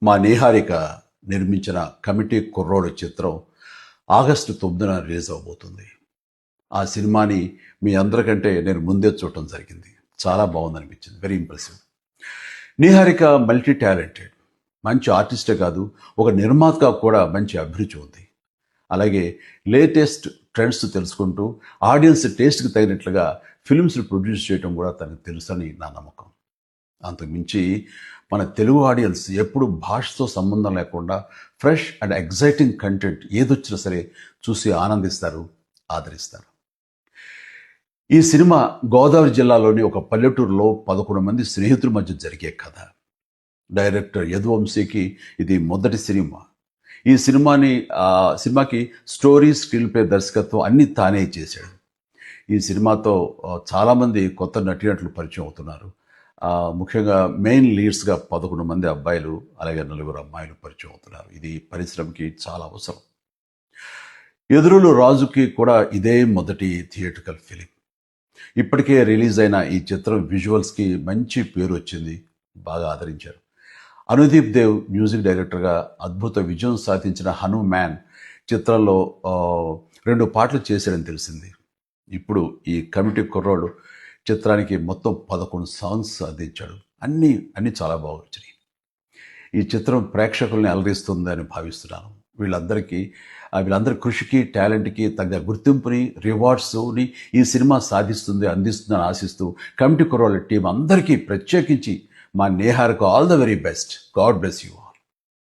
మా నిహారిక నిర్మించిన కమిటీ కుర్రోడు చిత్రం ఆగస్టు 9న రిలీజ్ అవబోతుంది. ఆ సినిమాని మీ అందరికంటే నేను ముందే చూడటం జరిగింది. చాలా బాగుందనిపించింది. Very impressive. Niharika multi talented. మంచి ఆర్టిస్టే కాదు, ఒక నిర్మాతగా కూడా మంచి అభిరుచి ఉంది. అలాగే లేటెస్ట్ ట్రెండ్స్ తెలుసుకుంటూ ఆడియన్స్ టేస్ట్కి తగినట్లుగా ఫిల్మ్స్ని ప్రొడ్యూస్ చేయడం కూడా తనకు తెలుసని నా నమ్మకం. అంతకుమించి మన తెలుగు ఆడియన్స్ ఎప్పుడు భాషతో సంబంధం లేకుండా ఫ్రెష్ అండ్ ఎగ్జైటింగ్ కంటెంట్ ఏదొచ్చినా సరే చూసి ఆనందిస్తారు, ఆదరిస్తారు. ఈ సినిమా గోదావరి జిల్లాలోని ఒక పల్లెటూరులో 11 మంది స్నేహితుల మధ్య జరిగే కథ. డైరెక్టర్ యదువంశీకి ఇది మొదటి సినిమా. ఈ సినిమాకి స్టోరీ, స్క్రీన్ ప్లే, దర్శకత్వం అన్నీ తానే చేశాడు. ఈ సినిమాతో చాలామంది కొత్త నటీనటులు పరిచయం అవుతున్నారు. ముఖ్యంగా మెయిన్ లీడ్స్గా 11 మంది అబ్బాయిలు, అలాగే 4 అమ్మాయిలు పరిచయం అవుతున్నారు. ఇది పరిశ్రమకి చాలా అవసరం. ఎదురులు రాజుకి కూడా ఇదే మొదటి థియేట్రికల్ ఫిలిం. ఇప్పటికే రిలీజ్ అయిన ఈ చిత్రం విజువల్స్కి మంచి పేరు వచ్చింది, బాగా ఆదరించారు. అనుదీప్ దేవ్ మ్యూజిక్ డైరెక్టర్గా అద్భుత విజయం సాధించిన హనుమాన్ చిత్రంలో 2 పాటలు చేశాడని తెలిసింది. ఇప్పుడు ఈ కమిటీ కుర్రోడు చిత్రానికి మొత్తం 11 సాంగ్స్ అందించాడు. అన్నీ చాలా బాగా వచ్చినాయి. ఈ చిత్రం ప్రేక్షకుల్ని అలరిస్తుందని భావిస్తున్నాను. వీళ్ళందరి కృషికి, టాలెంట్కి తగ్గ గుర్తింపుని, రివార్డ్స్ని ఈ సినిమా అందిస్తుందని ఆశిస్తూ కమిటీ కుర్రోళ్ళ టీం అందరికీ ప్రత్యేకించి మా నేహార్కు all the very best. God bless you.